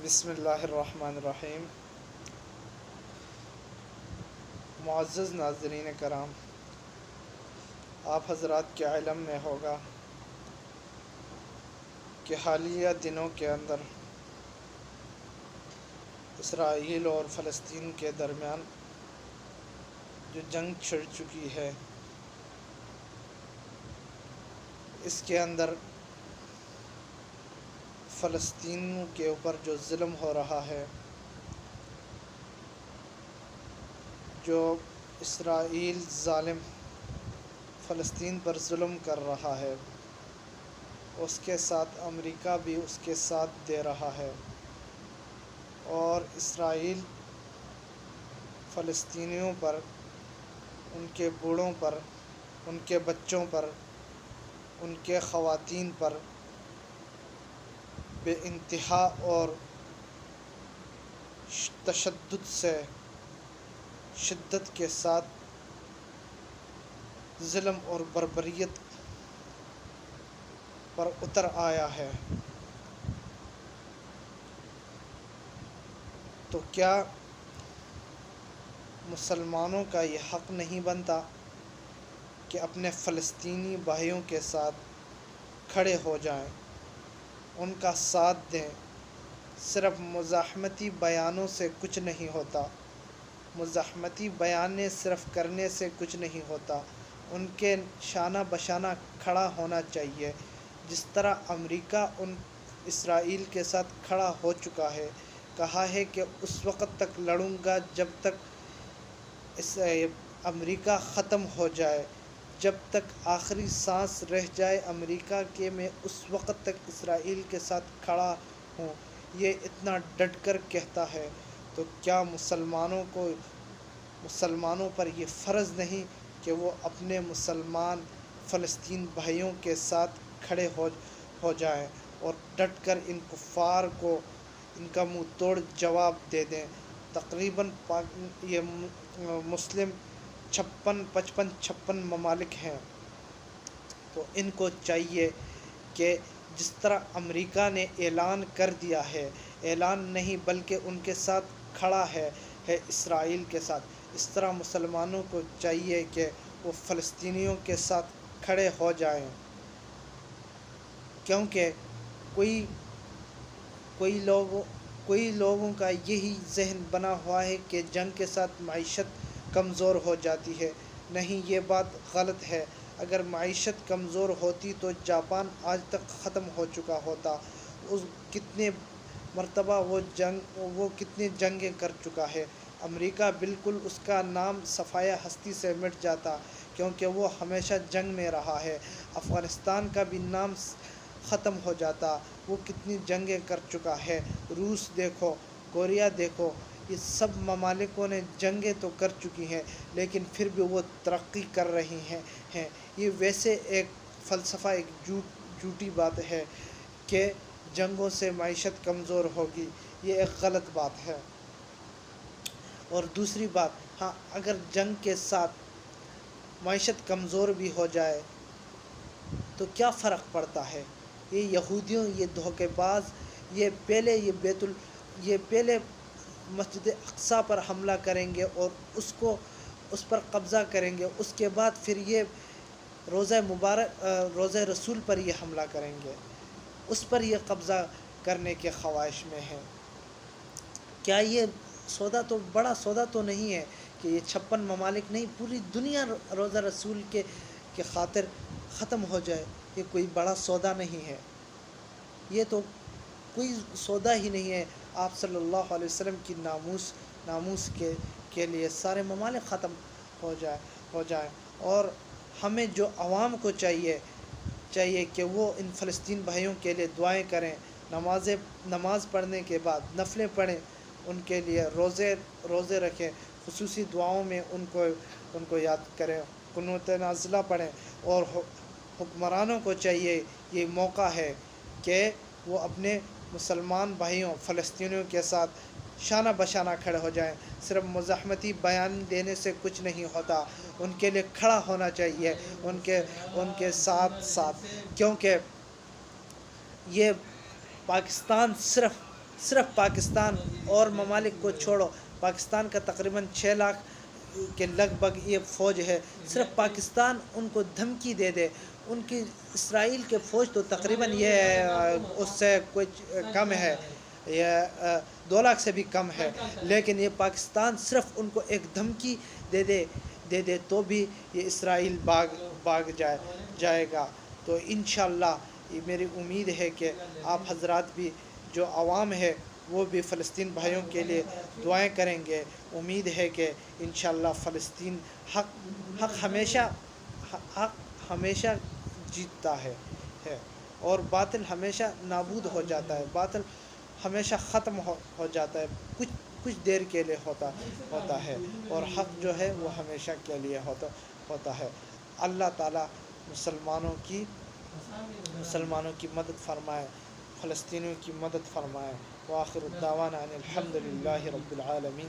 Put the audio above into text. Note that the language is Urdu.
بسم اللہ الرحمن الرحیم۔ معزز ناظرین کرام، آپ حضرات کے علم میں ہوگا کہ حالیہ دنوں کے اندر اسرائیل اور فلسطین کے درمیان جو جنگ چھڑ چکی ہے، اس کے اندر فلسطین کے اوپر جو ظلم ہو رہا ہے، جو اسرائیل ظالم فلسطین پر ظلم کر رہا ہے، اس کے ساتھ امریکہ بھی اس کے ساتھ دے رہا ہے، اور اسرائیل فلسطینیوں پر، ان کے بوڑھوں پر، ان کے بچوں پر، ان کے خواتین پر بے انتہا اور تشدد سے، شدت کے ساتھ ظلم اور بربریت پر اتر آیا ہے۔ تو کیا مسلمانوں کا یہ حق نہیں بنتا کہ اپنے فلسطینی بھائیوں کے ساتھ کھڑے ہو جائیں، ان کا ساتھ دیں؟ صرف مزاحمتی بیانوں سے کچھ نہیں ہوتا، مزاحمتی بیانے صرف کرنے سے کچھ نہیں ہوتا، ان کے شانہ بشانہ کھڑا ہونا چاہیے۔ جس طرح امریکہ اسرائیل کے ساتھ کھڑا ہو چکا ہے، کہا ہے کہ اس وقت تک لڑوں گا جب تک امریکہ ختم ہو جائے، جب تک آخری سانس رہ جائے امریکہ کے، میں اس وقت تک اسرائیل کے ساتھ کھڑا ہوں، یہ اتنا ڈٹ کر کہتا ہے۔ تو کیا مسلمانوں پر یہ فرض نہیں کہ وہ اپنے مسلمان فلسطین بھائیوں کے ساتھ کھڑے ہو جائیں اور ڈٹ کر ان کفار کو ان کا منہ توڑ جواب دے دیں؟ تقریباً یہ مسلم 56 ممالک ہیں، تو ان کو چاہیے کہ جس طرح امریکہ نے اعلان کر دیا ہے، اعلان نہیں بلکہ ان کے ساتھ کھڑا ہے اسرائیل کے ساتھ، اس طرح مسلمانوں کو چاہیے کہ وہ فلسطینیوں کے ساتھ کھڑے ہو جائیں۔ کیونکہ کوئی لوگوں کا یہی ذہن بنا ہوا ہے کہ جنگ کے ساتھ معیشت کمزور ہو جاتی ہے۔ نہیں، یہ بات غلط ہے۔ اگر معیشت کمزور ہوتی تو جاپان آج تک ختم ہو چکا ہوتا۔ کتنے مرتبہ وہ کتنی جنگیں کر چکا ہے۔ امریکہ بالکل اس کا نام صفحۂ ہستی سے مٹ جاتا، کیونکہ وہ ہمیشہ جنگ میں رہا ہے۔ افغانستان کا بھی نام ختم ہو جاتا، وہ کتنی جنگیں کر چکا ہے۔ روس دیکھو، کوریا دیکھو، یہ سب ممالکوں نے جنگیں تو کر چکی ہیں، لیکن پھر بھی وہ ترقی کر رہی ہیں۔ یہ ویسے ایک فلسفہ، ایک جھوٹی بات ہے کہ جنگوں سے معیشت کمزور ہوگی، یہ ایک غلط بات ہے۔ اور دوسری بات، ہاں، اگر جنگ کے ساتھ معیشت کمزور بھی ہو جائے تو کیا فرق پڑتا ہے؟ یہ یہودیوں، یہ دھوکے باز، یہ پہلے مسجد اقصیٰ پر حملہ کریں گے اور اس پر قبضہ کریں گے، اس کے بعد پھر یہ روضہ رسول پر یہ حملہ کریں گے، اس پر یہ قبضہ کرنے کے خواہش میں ہیں۔ کیا یہ بڑا سودا تو نہیں ہے کہ یہ 56 ممالک نہیں، پوری دنیا روضہ رسول کے خاطر ختم ہو جائے؟ یہ کوئی بڑا سودا نہیں ہے، یہ تو کوئی سودا ہی نہیں ہے۔ آپ صلی اللہ علیہ وسلم کی ناموس کے لیے سارے ممالک ختم ہو جائیں۔ اور ہمیں جو عوام کو چاہیے کہ وہ ان فلسطین بھائیوں کے لیے دعائیں کریں، نماز پڑھنے کے بعد نفلیں پڑھیں، ان کے لیے روزے رکھیں، خصوصی دعاؤں میں ان کو یاد کریں، قنوت نازلہ پڑھیں۔ اور حکمرانوں کو چاہیے، یہ موقع ہے کہ وہ اپنے مسلمان بھائیوں فلسطینیوں کے ساتھ شانہ بشانہ کھڑے ہو جائیں۔ صرف مزاحمتی بیان دینے سے کچھ نہیں ہوتا، ان کے لیے کھڑا ہونا چاہیے، ان کے ساتھ، کیونکہ یہ پاکستان صرف صرف پاکستان اور ممالک کو چھوڑو، پاکستان کا تقریباً 6 لاکھ کے لگ بھگ یہ فوج ہے، صرف پاکستان ان کو دھمکی دے دے، ان کی اسرائیل کے فوج تو تقریباً یہ اس سے کچھ کم ہے، یہ 2 لاکھ سے بھی کم ہے، لیکن یہ پاکستان صرف ان کو ایک دھمکی دے دے تو بھی یہ اسرائیل بھاگ جائے گا۔ تو انشاءاللہ یہ میری امید ہے کہ آپ حضرات بھی، جو عوام ہے وہ بھی فلسطین بھائیوں کے لیے دعائیں کریں گے۔ امید ہے کہ انشاءاللہ فلسطین حق ہمیشہ جیتتا ہے اور باطل ہمیشہ نابود ہو جاتا ہے، باطل ہمیشہ ختم ہو جاتا ہے، کچھ دیر کے لیے ہوتا ہے، اور حق جو ہے وہ ہمیشہ کے لیے ہوتا ہے۔ اللہ تعالیٰ مسلمانوں کی مدد فرمائے، فلسطینیوں کی مدد فرمائے۔ وآخر الدعوانا ان الحمد للہ رب العالمین۔